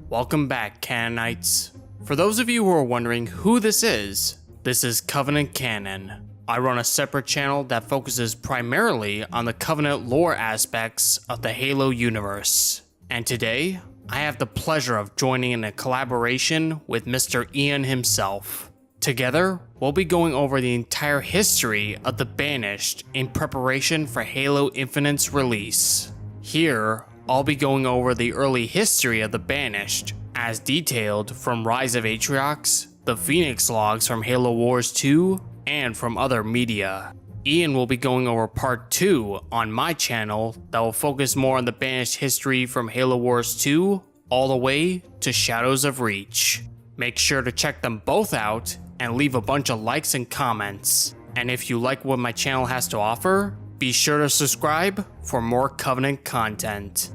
Welcome back, Canonites. For those of you who are wondering who this is Covenant Canon. I run a separate channel that focuses primarily on the Covenant lore aspects of the Halo universe. And today, I have the pleasure of joining in a collaboration with Mr. Ian himself. Together, we'll be going over the entire history of the Banished in preparation for Halo Infinite's release. Here, I'll be going over the early history of the Banished, as detailed from Rise of Atriox, the Phoenix logs from Halo Wars 2, and from other media. Ian will be going over part 2 on my channel that will focus more on the Banished history from Halo Wars 2 all the way to Shadows of Reach. Make sure to check them both out and leave a bunch of likes and comments. And if you like what my channel has to offer, be sure to subscribe for more Covenant content.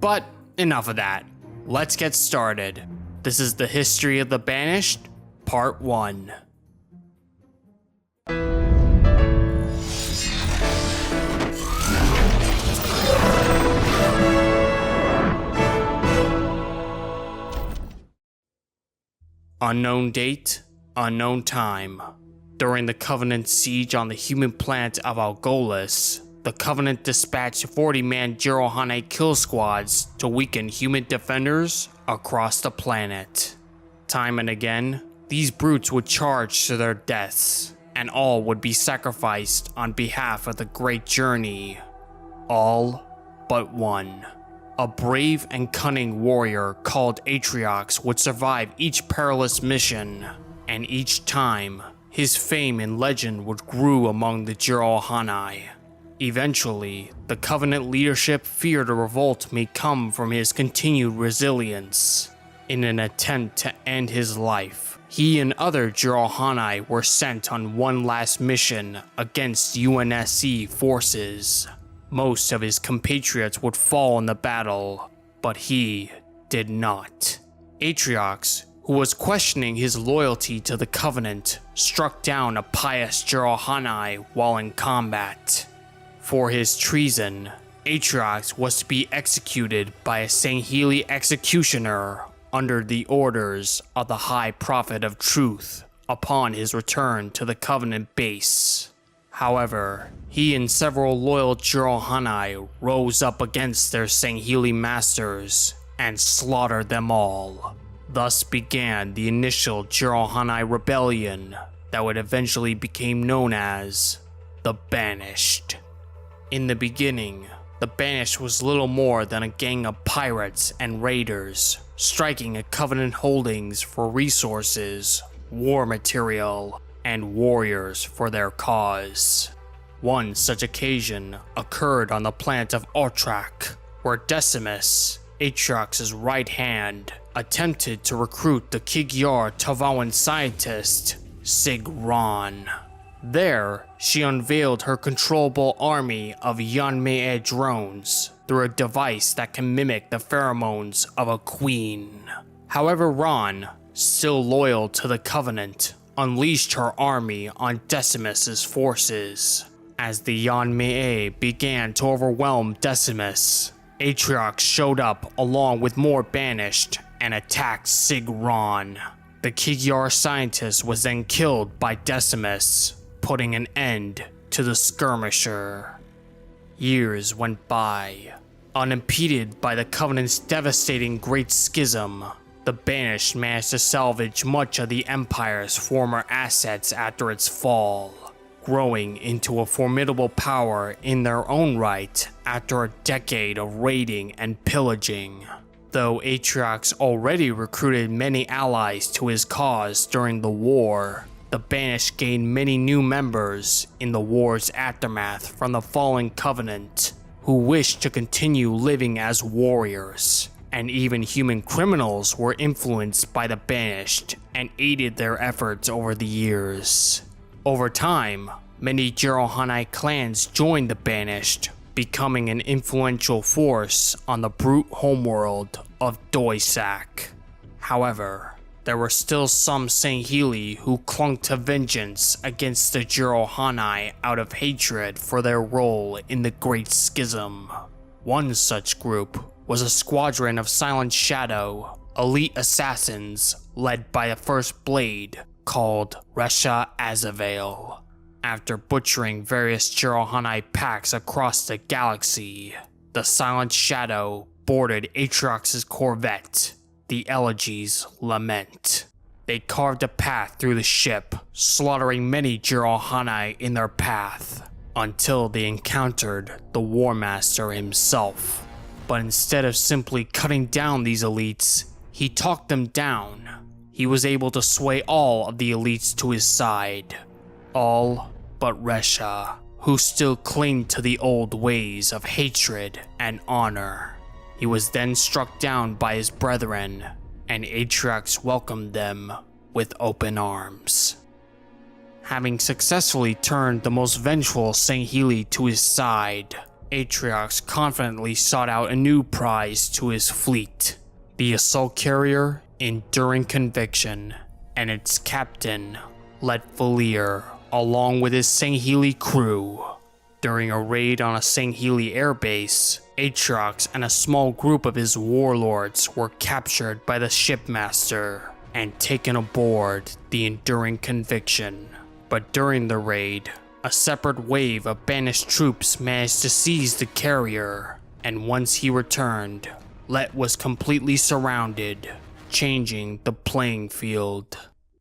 But enough of that. Let's get started. This is the history of the Banished, part 1. Unknown date, unknown time. During the Covenant siege on the human planet of Algolis, the Covenant dispatched 40-man Jirohane kill squads to weaken human defenders across the planet. Time and again, these brutes would charge to their deaths, and all would be sacrificed on behalf of the Great Journey. All but one. A brave and cunning warrior called Atriox would survive each perilous mission, and each time, his fame and legend would grow among the Jirohane. Eventually, the Covenant leadership feared a revolt may come from his continued resilience. In an attempt to end his life, he and other Jirohane were sent on one last mission against UNSC forces. Most of his compatriots would fall in the battle, but he did not. Atriox, who was questioning his loyalty to the Covenant, struck down a pious Jirohane while in combat. For his treason, Atriox was to be executed by a Sangheili executioner under the orders of the High Prophet of Truth upon his return to the Covenant base. However, he and several loyal Jirohane rose up against their Sangheili masters and slaughtered them all. Thus began the initial Jirohane rebellion that would eventually become known as the Banished. In the beginning, the Banished was little more than a gang of pirates and raiders, striking at Covenant holdings for resources, war material, and warriors for their cause. One such occasion occurred on the planet of Otrak, where Decimus, Atriox's right hand, attempted to recruit the Kigyar Tavawan scientist, Sig Ron. There, she unveiled her controllable army of Yanmei drones through a device that can mimic the pheromones of a queen. However, Ron, still loyal to the Covenant, unleashed her army on Decimus's forces. As the Yanmei began to overwhelm Decimus, Atriox showed up along with more Banished and attacked Sig Ron. The Kigyar scientist was then killed by Decimus, putting an end to the skirmisher. Years went by. Unimpeded by the Covenant's devastating Great Schism, the Banished managed to salvage much of the Empire's former assets after its fall, growing into a formidable power in their own right after a decade of raiding and pillaging. Though Atriox already recruited many allies to his cause during the war, the Banished gained many new members in the war's aftermath from the fallen Covenant, who wished to continue living as warriors. And even human criminals were influenced by the Banished and aided their efforts over the years. Over time, many Jirohane clans joined the Banished, becoming an influential force on the brute homeworld of Doisak. However, there were still some Sangheili who clung to vengeance against the Jirohane out of hatred for their role in the Great Schism. One such group was a squadron of Silent Shadow, elite assassins led by the First Blade called Resha Azavale. After butchering various Jirohanai packs across the galaxy, the Silent Shadow boarded Atriox's corvette, the Elegy's Lament. They carved a path through the ship, slaughtering many Jirohanai in their path, until they encountered the War Master himself. But instead of simply cutting down these elites, he talked them down. He was able to sway all of the elites to his side. All but Resha, who still clinged to the old ways of hatred and honor. He was then struck down by his brethren, and Atriox welcomed them with open arms. Having successfully turned the most vengeful Sangheili to his side, Atriox confidently sought out a new prize to his fleet, the assault carrier Enduring Conviction, and its captain, Letfalier, along with his Sangheili crew. During a raid on a Sangheili airbase, Atriox and a small group of his warlords were captured by the shipmaster and taken aboard the Enduring Conviction. But during the raid, a separate wave of banished troops managed to seize the carrier, and once he returned, Let was completely surrounded, changing the playing field.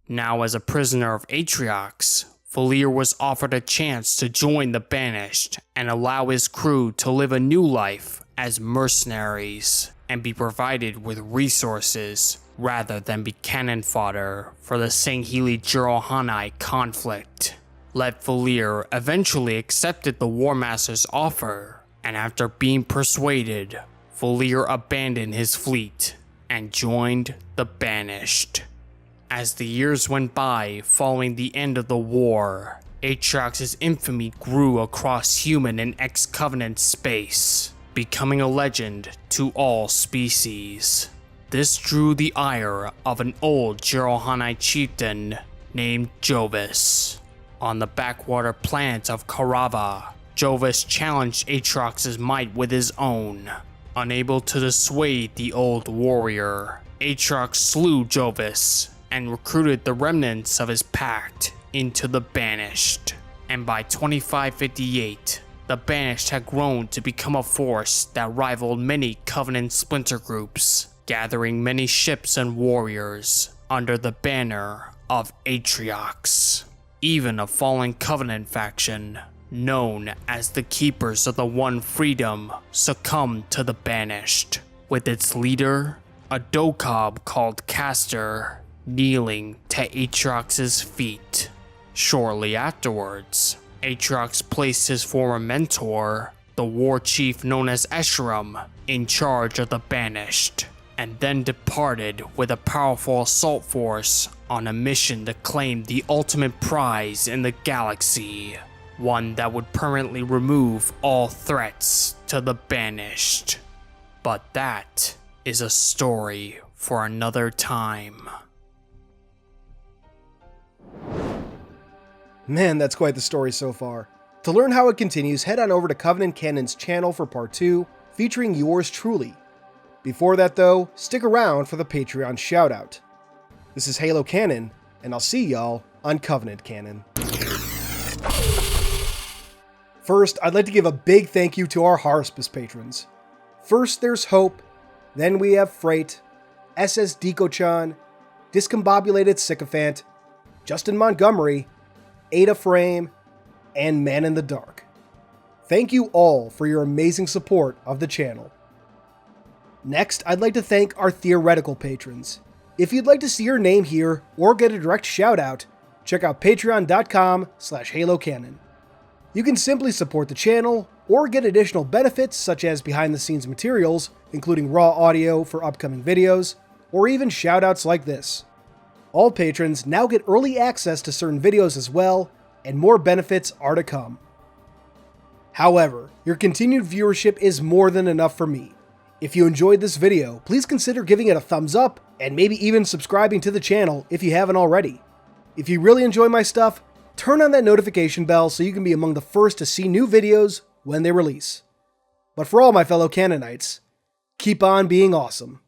Now as a prisoner of Atriox, Falier was offered a chance to join the Banished and allow his crew to live a new life as mercenaries and be provided with resources rather than be cannon fodder for the Sangheili Jirohanai conflict. Letfalier eventually accepted the War Master's offer, and after being persuaded, Falier abandoned his fleet and joined the Banished. As the years went by following the end of the war, Atriox's infamy grew across human and ex-Covenant space, becoming a legend to all species. This drew the ire of an old Jirohanai chieftain named Jovis. On the backwater planet of Karava, Jovis challenged Atriox's might with his own. Unable to dissuade the old warrior, Atriox slew Jovis and recruited the remnants of his pact into the Banished. And by 2558, the Banished had grown to become a force that rivaled many Covenant splinter groups, gathering many ships and warriors under the banner of Atriox. Even a fallen Covenant faction, known as the Keepers of the One Freedom, succumbed to the Banished, with its leader, a Dokab called Castor, kneeling to Atriox's feet. Shortly afterwards, Atriox placed his former mentor, the war chief known as Escharum, in charge of the Banished, and then departed with a powerful assault force on a mission to claim the ultimate prize in the galaxy, one that would permanently remove all threats to the Banished. But that is a story for another time. Man, that's quite the story so far. To learn how it continues, head on over to Covenant Canon's channel for part 2, featuring yours truly. Before that though, stick around for the Patreon shoutout. This is Halo Canon, and I'll see y'all on Covenant Canon. First, I'd like to give a big thank you to our Harspice patrons. First there's Hope, then we have Freight, SS Deco-chan, Discombobulated Sycophant, Justin Montgomery, Ada Frame, and Man in the Dark. Thank you all for your amazing support of the channel. Next, I'd like to thank our theoretical patrons. If you'd like to see your name here or get a direct shout out, check out patreon.com/halocanon. You can simply support the channel or get additional benefits such as behind the scenes materials, including raw audio for upcoming videos, or even shoutouts like this. All patrons now get early access to certain videos as well, and more benefits are to come. However, your continued viewership is more than enough for me. If you enjoyed this video, please consider giving it a thumbs up, and maybe even subscribing to the channel if you haven't already. If you really enjoy my stuff, turn on that notification bell so you can be among the first to see new videos when they release. But for all my fellow Canonites, keep on being awesome.